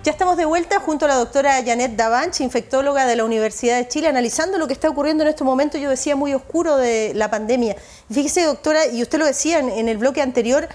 Ya estamos de vuelta junto a la doctora Janet Davanch, infectóloga de la Universidad de Chile, analizando lo que está ocurriendo en este momento, yo decía, muy oscuro de la pandemia. Fíjese, doctora, y usted lo decía en el bloque anterior,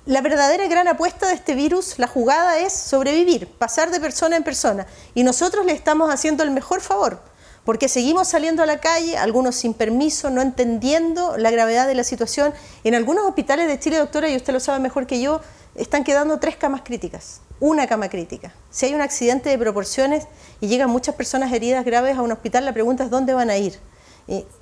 la verdadera gran apuesta de este virus, la jugada es sobrevivir, pasar de persona en persona. Y nosotros le estamos haciendo el mejor favor, porque seguimos saliendo a la calle, algunos sin permiso, no entendiendo la gravedad de la situación. En algunos hospitales de Chile, doctora, y usted lo sabe mejor que yo, están quedando 3 camas críticas, una cama crítica. Si hay un accidente de proporciones y llegan muchas personas heridas graves a un hospital, la pregunta es ¿dónde van a ir?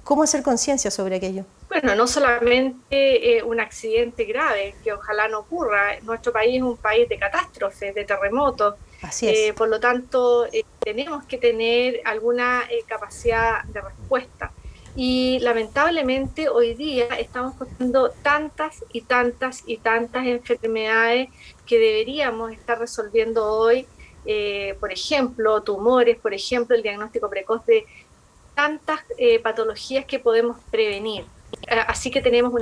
¿Cómo hacer conciencia sobre aquello? Bueno, no solamente un accidente grave, que ojalá no ocurra. Nuestro país es un país de catástrofes, de terremotos. Así es. Por lo tanto, tenemos que tener alguna capacidad de respuesta. Y lamentablemente hoy día estamos teniendo tantas y tantas y tantas enfermedades que deberíamos estar resolviendo hoy. Por ejemplo, tumores, por ejemplo, el diagnóstico precoz de tantas patologías que podemos prevenir. Así que tenemos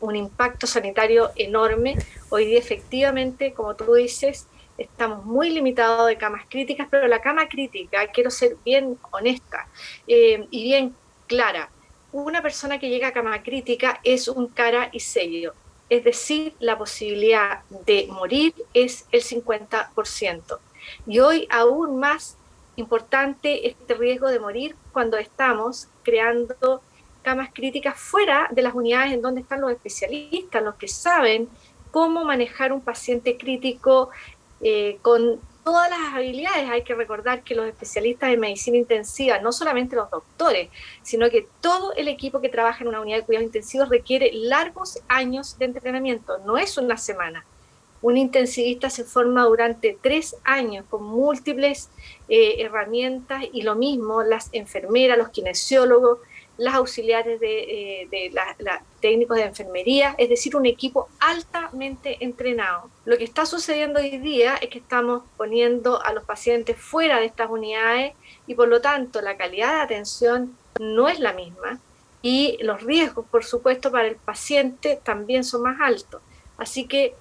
un impacto sanitario enorme. Hoy día, efectivamente, como tú dices, estamos muy limitados de camas críticas, pero la cama crítica, quiero ser bien honesta y bien clara, una persona que llega a cama crítica es un cara y sello. Es decir, la posibilidad de morir es el 50%. Y hoy aún más importante este riesgo de morir cuando estamos creando camas críticas fuera de las unidades en donde están los especialistas, los que saben cómo manejar un paciente crítico con todas las habilidades. Hay que recordar que los especialistas en medicina intensiva, no solamente los doctores, sino que todo el equipo que trabaja en una unidad de cuidados intensivos requiere largos años de entrenamiento, no es una semana. Un intensivista se forma durante 3 años con múltiples herramientas y lo mismo las enfermeras, los kinesiólogos, las auxiliares de técnicos de enfermería, es decir, un equipo altamente entrenado. Lo que está sucediendo hoy día es que estamos poniendo a los pacientes fuera de estas unidades y por lo tanto la calidad de atención no es la misma y los riesgos, por supuesto, para el paciente también son más altos. Así que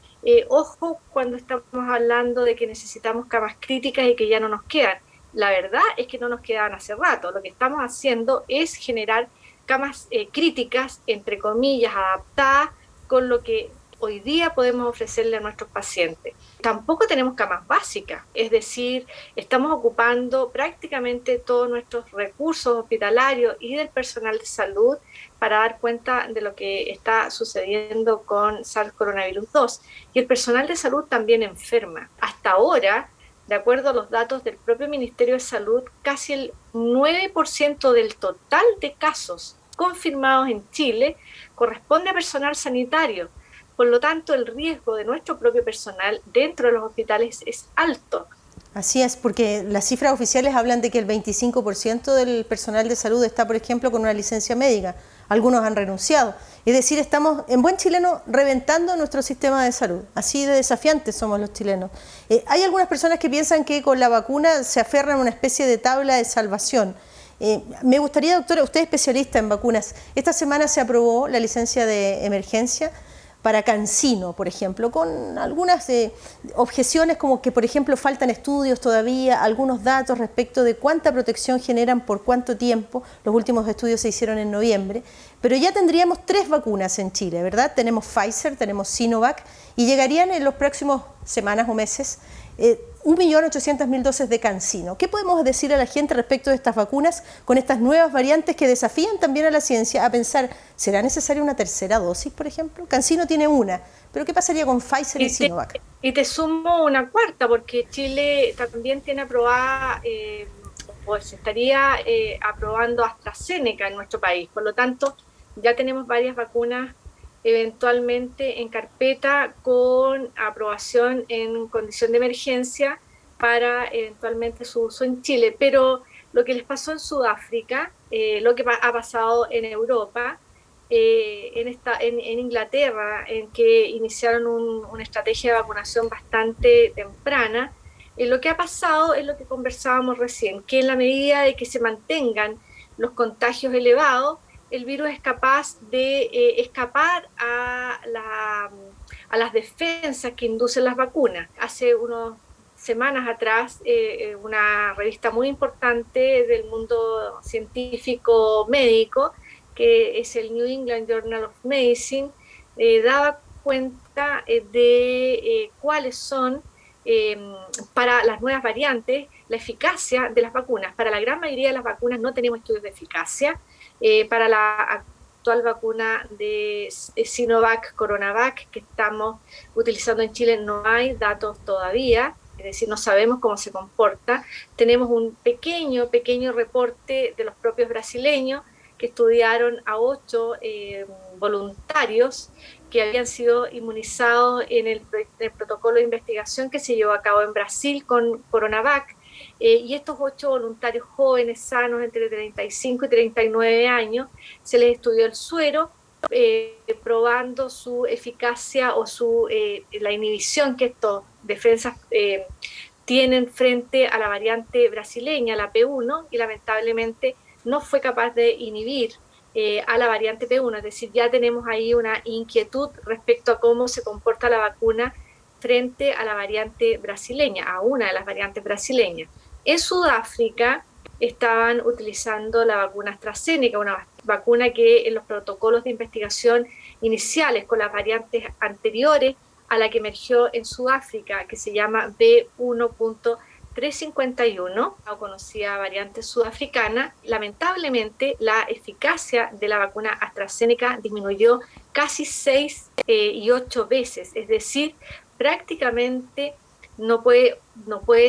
ojo cuando estamos hablando de que necesitamos camas críticas y que ya no nos quedan. La verdad es que no nos quedaban hace rato. Lo que estamos haciendo es generar camas críticas, entre comillas, adaptadas con lo que hoy día podemos ofrecerle a nuestros pacientes. Tampoco tenemos camas básicas, es decir, estamos ocupando prácticamente todos nuestros recursos hospitalarios y del personal de salud para dar cuenta de lo que está sucediendo con SARS-CoV-2. Y el personal de salud también enferma. Hasta ahora, de acuerdo a los datos del propio Ministerio de Salud, casi el 9% del total de casos confirmados en Chile corresponde a personal sanitario. Por lo tanto, el riesgo de nuestro propio personal dentro de los hospitales es alto. Así es, porque las cifras oficiales hablan de que el 25% del personal de salud está, por ejemplo, con una licencia médica. Algunos han renunciado. Es decir, estamos, en buen chileno, reventando nuestro sistema de salud. Así de desafiantes somos los chilenos. Hay algunas personas que piensan que con la vacuna se aferran a una especie de tabla de salvación. Me gustaría, doctora, usted es especialista en vacunas. Esta semana se aprobó la licencia de emergencia para CanSino, por ejemplo, con algunas objeciones como que, por ejemplo, faltan estudios todavía, algunos datos respecto de cuánta protección generan por cuánto tiempo. Los últimos estudios se hicieron en noviembre, pero ya tendríamos 3 vacunas en Chile, ¿verdad? Tenemos Pfizer, tenemos Sinovac y llegarían en los próximos semanas o meses 1.800.000 dosis de CanSino. ¿Qué podemos decir a la gente respecto de estas vacunas con estas nuevas variantes que desafían también a la ciencia a pensar, ¿será necesaria una tercera dosis, por ejemplo? CanSino tiene una, pero ¿qué pasaría con Pfizer y Sinovac? Y te sumo una cuarta, porque Chile también tiene aprobada, o se estaría aprobando AstraZeneca en nuestro país. Por lo tanto, ya tenemos varias vacunas eventualmente en carpeta con aprobación en condición de emergencia para eventualmente su uso en Chile. Pero lo que les pasó en Sudáfrica, lo que ha pasado en Europa, en Inglaterra, en que iniciaron una estrategia de vacunación bastante temprana, lo que ha pasado es lo que conversábamos recién, que en la medida de que se mantengan los contagios elevados, el virus es capaz de escapar a las defensas que inducen las vacunas. Hace unos semanas atrás una revista muy importante del mundo científico médico, que es el New England Journal of Medicine, daba cuenta de cuáles son eh, para las nuevas variantes la eficacia de las vacunas. Para la gran mayoría de las vacunas no tenemos estudios de eficacia. Para la actual vacuna de Sinovac, Coronavac, que estamos utilizando en Chile, no hay datos todavía, es decir, no sabemos cómo se comporta. Tenemos un pequeño reporte de los propios brasileños que estudiaron a 8 voluntarios que habían sido inmunizados en el protocolo de investigación que se llevó a cabo en Brasil con Coronavac. Y estos 8 voluntarios jóvenes, sanos, entre 35 y 39 años, se les estudió el suero, probando su eficacia o la inhibición que estos defensas tienen frente a la variante brasileña, la P1, y lamentablemente no fue capaz de inhibir a la variante P1, es decir, ya tenemos ahí una inquietud respecto a cómo se comporta la vacuna frente a la variante brasileña, a una de las variantes brasileñas. En Sudáfrica estaban utilizando la vacuna AstraZeneca, una vacuna que en los protocolos de investigación iniciales con las variantes anteriores a la que emergió en Sudáfrica, que se llama B1.351, o conocida variante sudafricana, lamentablemente la eficacia de la vacuna AstraZeneca disminuyó casi 6 y 8 veces, es decir, prácticamente no puede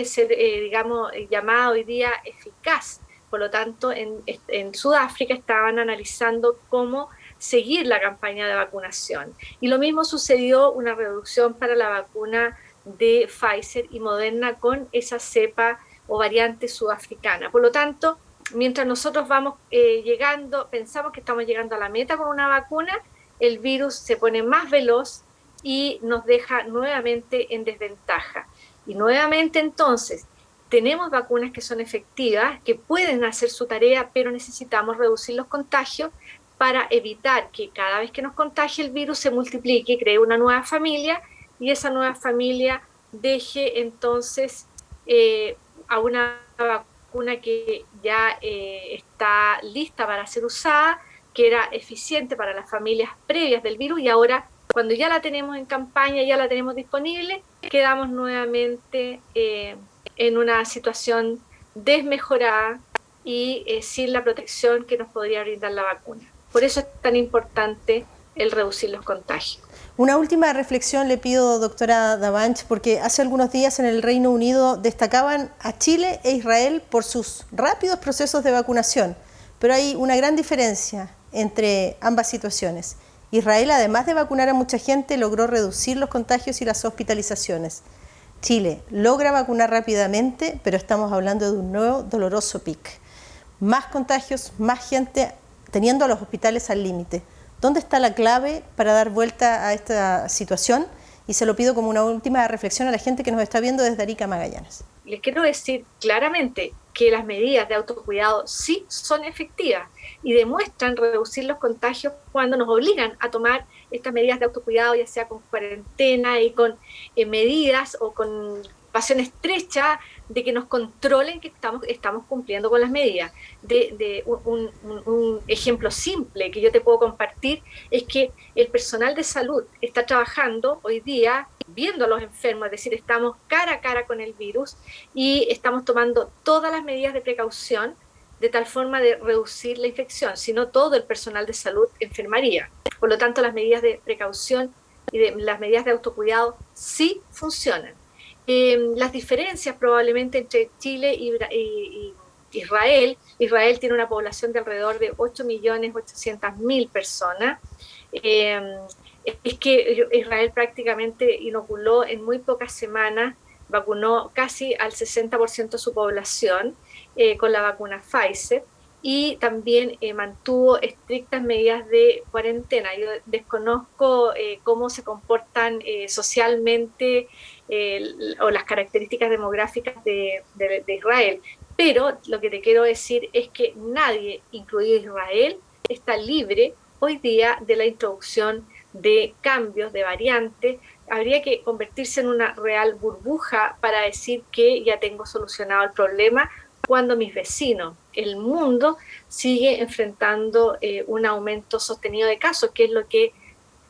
ser, digamos, llamada hoy día eficaz. Por lo tanto, en Sudáfrica estaban analizando cómo seguir la campaña de vacunación. Y lo mismo sucedió, una reducción para la vacuna de Pfizer y Moderna con esa cepa o variante sudafricana. Por lo tanto, mientras nosotros vamos llegando, pensamos que estamos llegando a la meta con una vacuna, el virus se pone más veloz y nos deja nuevamente en desventaja. Y nuevamente entonces tenemos vacunas que son efectivas, que pueden hacer su tarea, pero necesitamos reducir los contagios para evitar que cada vez que nos contagie el virus se multiplique, cree una nueva familia y esa nueva familia deje entonces a una vacuna que ya está lista para ser usada, que era eficiente para las familias previas del virus, y ahora cuando ya la tenemos en campaña, ya la tenemos disponible, quedamos nuevamente en una situación desmejorada y sin la protección que nos podría brindar la vacuna. Por eso es tan importante el reducir los contagios. Una última reflexión le pido, doctora Davanch, porque hace algunos días en el Reino Unido destacaban a Chile e Israel por sus rápidos procesos de vacunación, pero hay una gran diferencia entre ambas situaciones. Israel, además de vacunar a mucha gente, logró reducir los contagios y las hospitalizaciones. Chile logra vacunar rápidamente, pero estamos hablando de un nuevo doloroso pic. Más contagios, más gente teniendo a los hospitales al límite. ¿Dónde está la clave para dar vuelta a esta situación? Y se lo pido como una última reflexión a la gente que nos está viendo desde Arica, Magallanes. Les quiero decir claramente que las medidas de autocuidado sí son efectivas y demuestran reducir los contagios cuando nos obligan a tomar estas medidas de autocuidado, ya sea con cuarentena y con medidas o con pasión estrecha de que nos controlen que estamos cumpliendo con las medidas. Un ejemplo simple que yo te puedo compartir es que el personal de salud está trabajando hoy día viendo a los enfermos, es decir, estamos cara a cara con el virus y estamos tomando todas las medidas de precaución de tal forma de reducir la infección, si no todo el personal de salud enfermaría. Por lo tanto, las medidas de precaución y las medidas de autocuidado sí funcionan. Las diferencias probablemente entre Chile y Israel. Israel tiene una población de alrededor de 8.800.000 personas. Es que Israel prácticamente inoculó en muy pocas semanas, vacunó casi al 60% de su población con la vacuna Pfizer, y también mantuvo estrictas medidas de cuarentena. Yo desconozco cómo se comportan socialmente o las características demográficas de Israel, pero lo que te quiero decir es que nadie, incluido Israel, está libre hoy día de la introducción de cambios, de variantes, habría que convertirse en una real burbuja para decir que ya tengo solucionado el problema, cuando mis vecinos, el mundo, sigue enfrentando un aumento sostenido de casos, que es lo que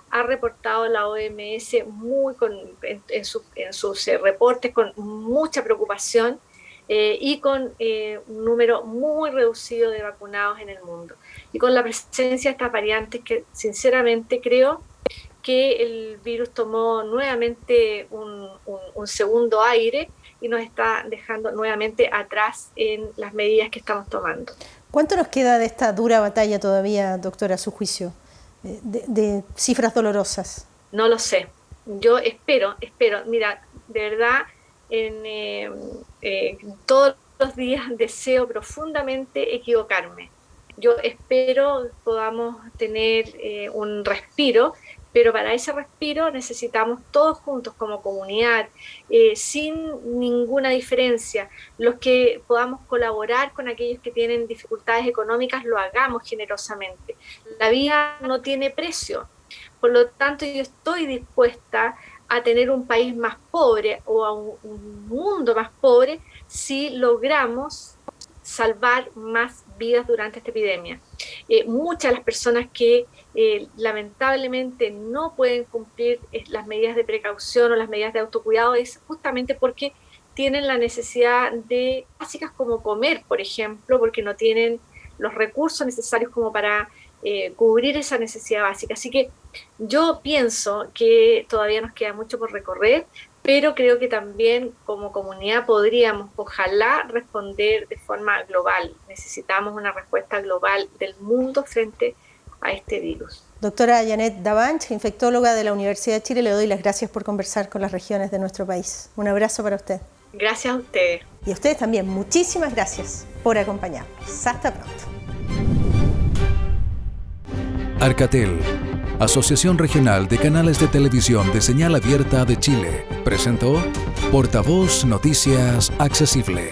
ha reportado la OMS en sus reportes con mucha preocupación, y con un número muy reducido de vacunados en el mundo. Y con la presencia de estas variantes que sinceramente creo que el virus tomó nuevamente un segundo aire y nos está dejando nuevamente atrás en las medidas que estamos tomando. ¿Cuánto nos queda de esta dura batalla todavía, doctora, a su juicio, de cifras dolorosas? No lo sé. Yo espero. Mira, de verdad, todos los días deseo profundamente equivocarme. Yo espero podamos tener un respiro, pero para ese respiro necesitamos todos juntos como comunidad, sin ninguna diferencia. Los que podamos colaborar con aquellos que tienen dificultades económicas, lo hagamos generosamente. La vida no tiene precio, por lo tanto yo estoy dispuesta a tener un país más pobre o a un mundo más pobre si logramos salvar más vidas durante esta epidemia. Muchas de las personas que lamentablemente no pueden cumplir las medidas de precaución o las medidas de autocuidado es justamente porque tienen la necesidad de básicas como comer, por ejemplo, porque no tienen los recursos necesarios como para cubrir esa necesidad básica. Así que yo pienso que todavía nos queda mucho por recorrer, pero creo que también como comunidad podríamos, ojalá, responder de forma global. Necesitamos una respuesta global del mundo frente a este virus. Doctora Janet Davanch, infectóloga de la Universidad de Chile, le doy las gracias por conversar con las regiones de nuestro país. Un abrazo para usted. Gracias a ustedes. Y a ustedes también, muchísimas gracias por acompañarnos. Hasta pronto. Arcatel, Asociación Regional de Canales de Televisión de Señal Abierta de Chile, presentó Portavoz Noticias Accesible.